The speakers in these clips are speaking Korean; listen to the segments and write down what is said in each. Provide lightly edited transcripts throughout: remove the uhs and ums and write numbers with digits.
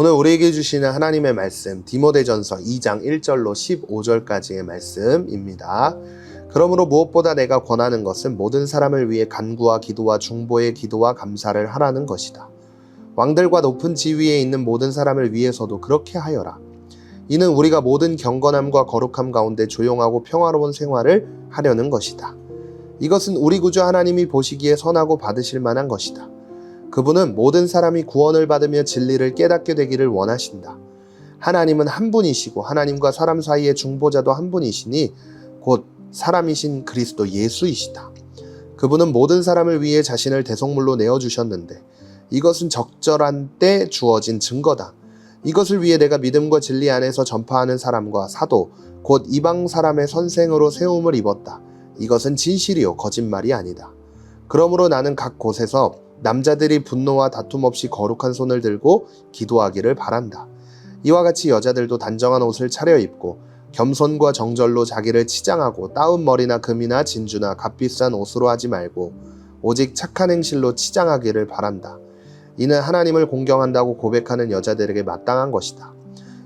오늘 우리에게 주시는 하나님의 말씀 디모데전서 2장 1절로 15절까지의 말씀입니다. 그러므로 무엇보다 내가 권하는 것은 모든 사람을 위해 간구와 기도와 중보의 기도와 감사를 하라는 것이다. 왕들과 높은 지위에 있는 모든 사람을 위해서도 그렇게 하여라. 이는 우리가 모든 경건함과 거룩함 가운데 조용하고 평화로운 생활을 하려는 것이다. 이것은 우리 구주 하나님이 보시기에 선하고 받으실 만한 것이다. 그분은 모든 사람이 구원을 받으며 진리를 깨닫게 되기를 원하신다. 하나님은 한 분이시고 하나님과 사람 사이의 중보자도 한 분이시니 곧 사람이신 그리스도 예수이시다. 그분은 모든 사람을 위해 자신을 대속물로 내어주셨는데 이것은 적절한 때 주어진 증거다. 이것을 위해 내가 믿음과 진리 안에서 전파하는 사람과 사도 곧 이방 사람의 선생으로 세움을 입었다. 이것은 진실이요 거짓말이 아니다. 그러므로 나는 각 곳에서 남자들이 분노와 다툼 없이 거룩한 손을 들고 기도하기를 바란다. 이와 같이 여자들도 단정한 옷을 차려입고 겸손과 정절로 자기를 치장하고 따은 머리나 금이나 진주나 값비싼 옷으로 하지 말고 오직 착한 행실로 치장하기를 바란다. 이는 하나님을 공경한다고 고백하는 여자들에게 마땅한 것이다.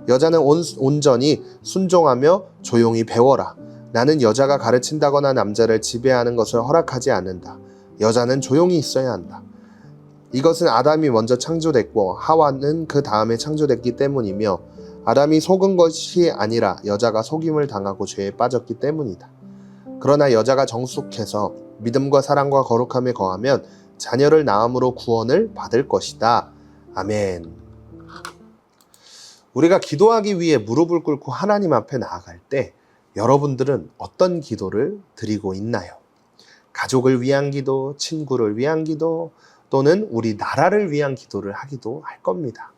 여자는 온전히 순종하며 조용히 배워라. 나는 여자가 가르친다거나 남자를 지배하는 것을 허락하지 않는다. 여자는 조용히 있어야 한다. 이것은 아담이 먼저 창조됐고 하와는 그 다음에 창조됐기 때문이며 아담이 속은 것이 아니라 여자가 속임을 당하고 죄에 빠졌기 때문이다. 그러나 여자가 정숙해서 믿음과 사랑과 거룩함에 거하면 자녀를 낳음으로 구원을 받을 것이다. 아멘. 우리가 기도하기 위해 무릎을 꿇고 하나님 앞에 나아갈 때 여러분들은 어떤 기도를 드리고 있나요? 가족을 위한 기도, 친구를 위한 기도, 또는 우리 나라를 위한 기도를 하기도 할 겁니다.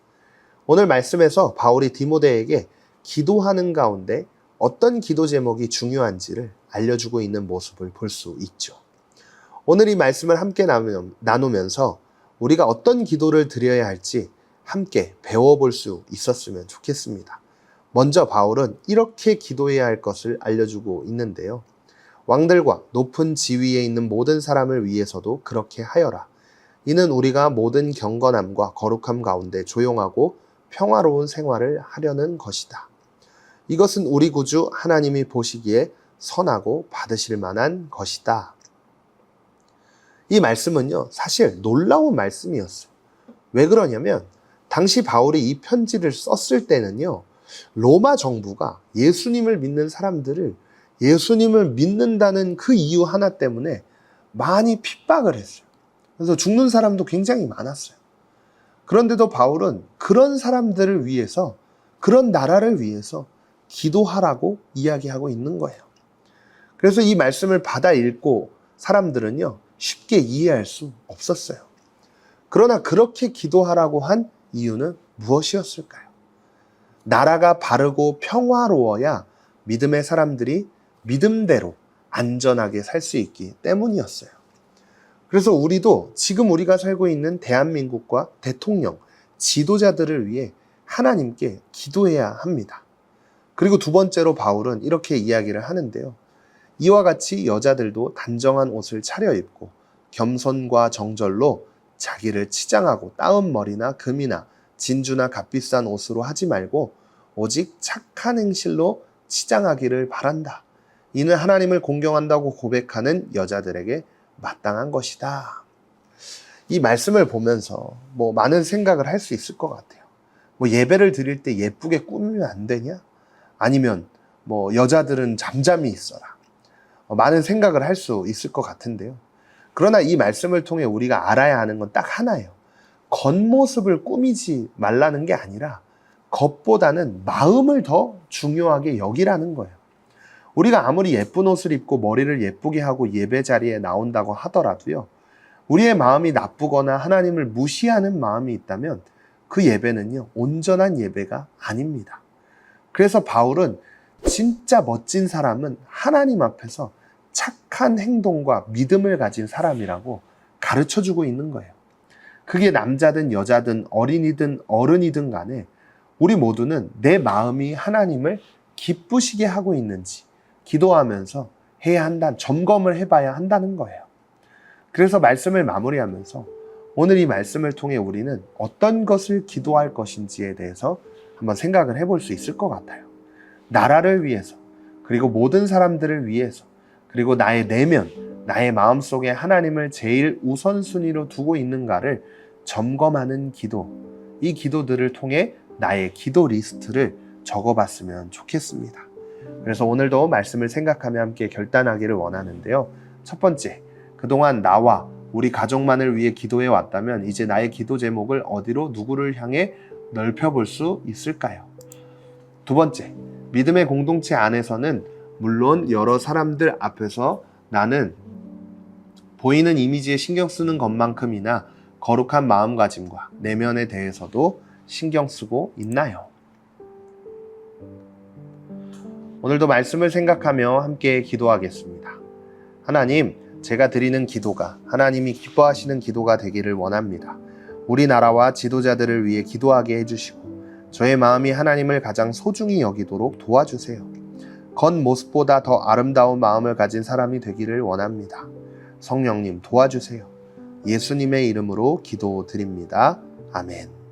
오늘 말씀에서 바울이 디모데에게 기도하는 가운데 어떤 기도 제목이 중요한지를 알려주고 있는 모습을 볼 수 있죠. 오늘 이 말씀을 함께 나누면서 우리가 어떤 기도를 드려야 할지 함께 배워볼 수 있었으면 좋겠습니다. 먼저 바울은 이렇게 기도해야 할 것을 알려주고 있는데요. 왕들과 높은 지위에 있는 모든 사람을 위해서도 그렇게 하여라. 이는 우리가 모든 경건함과 거룩함 가운데 조용하고 평화로운 생활을 하려는 것이다. 이것은 우리 구주 하나님이 보시기에 선하고 받으실 만한 것이다. 이 말씀은요, 사실 놀라운 말씀이었어요. 왜 그러냐면 당시 바울이 이 편지를 썼을 때는요, 로마 정부가 예수님을 믿는 사람들을 예수님을 믿는다는 그 이유 하나 때문에 많이 핍박을 했어요. 그래서 죽는 사람도 굉장히 많았어요. 그런데도 바울은 그런 사람들을 위해서, 그런 나라를 위해서 기도하라고 이야기하고 있는 거예요. 그래서 이 말씀을 받아 읽고 사람들은요, 쉽게 이해할 수 없었어요. 그러나 그렇게 기도하라고 한 이유는 무엇이었을까요? 나라가 바르고 평화로워야 믿음의 사람들이 믿음대로 안전하게 살 수 있기 때문이었어요. 그래서 우리도 지금 우리가 살고 있는 대한민국과 대통령, 지도자들을 위해 하나님께 기도해야 합니다. 그리고 두 번째로 바울은 이렇게 이야기를 하는데요. 이와 같이 여자들도 단정한 옷을 차려입고 겸손과 정절로 자기를 치장하고 따은 머리나 금이나 진주나 값비싼 옷으로 하지 말고 오직 착한 행실로 치장하기를 바란다. 이는 하나님을 공경한다고 고백하는 여자들에게 마땅한 것이다. 이 말씀을 보면서 많은 생각을 할 수 있을 것 같아요. 예배를 드릴 때 예쁘게 꾸미면 안 되냐? 아니면 여자들은 잠잠히 있어라. 많은 생각을 할 수 있을 것 같은데요. 그러나 이 말씀을 통해 우리가 알아야 하는 건 딱 하나예요. 겉모습을 꾸미지 말라는 게 아니라 겉보다는 마음을 더 중요하게 여기라는 거예요. 우리가 아무리 예쁜 옷을 입고 머리를 예쁘게 하고 예배 자리에 나온다고 하더라도요, 우리의 마음이 나쁘거나 하나님을 무시하는 마음이 있다면 그 예배는요, 온전한 예배가 아닙니다. 그래서 바울은 진짜 멋진 사람은 하나님 앞에서 착한 행동과 믿음을 가진 사람이라고 가르쳐주고 있는 거예요. 그게 남자든 여자든 어린이든 어른이든 간에 우리 모두는 내 마음이 하나님을 기쁘시게 하고 있는지 기도하면서 해야 한다, 점검을 해봐야 한다는 거예요. 그래서 말씀을 마무리하면서 오늘 이 말씀을 통해 우리는 어떤 것을 기도할 것인지에 대해서 한번 생각을 해볼 수 있을 것 같아요. 나라를 위해서, 그리고 모든 사람들을 위해서, 그리고 나의 내면, 나의 마음속에 하나님을 제일 우선순위로 두고 있는가를 점검하는 기도, 이 기도들을 통해 나의 기도 리스트를 적어봤으면 좋겠습니다. 그래서 오늘도 말씀을 생각하며 함께 결단하기를 원하는데요. 첫 번째, 그동안 나와 우리 가족만을 위해 기도해 왔다면 이제 나의 기도 제목을 어디로 누구를 향해 넓혀볼 수 있을까요? 두 번째, 믿음의 공동체 안에서는 물론 여러 사람들 앞에서 나는 보이는 이미지에 신경 쓰는 것만큼이나 거룩한 마음가짐과 내면에 대해서도 신경 쓰고 있나요? 오늘도 말씀을 생각하며 함께 기도하겠습니다. 하나님, 제가 드리는 기도가 하나님이 기뻐하시는 기도가 되기를 원합니다. 우리나라와 지도자들을 위해 기도하게 해주시고 저의 마음이 하나님을 가장 소중히 여기도록 도와주세요. 겉모습보다 더 아름다운 마음을 가진 사람이 되기를 원합니다. 성령님 도와주세요. 예수님의 이름으로 기도드립니다. 아멘.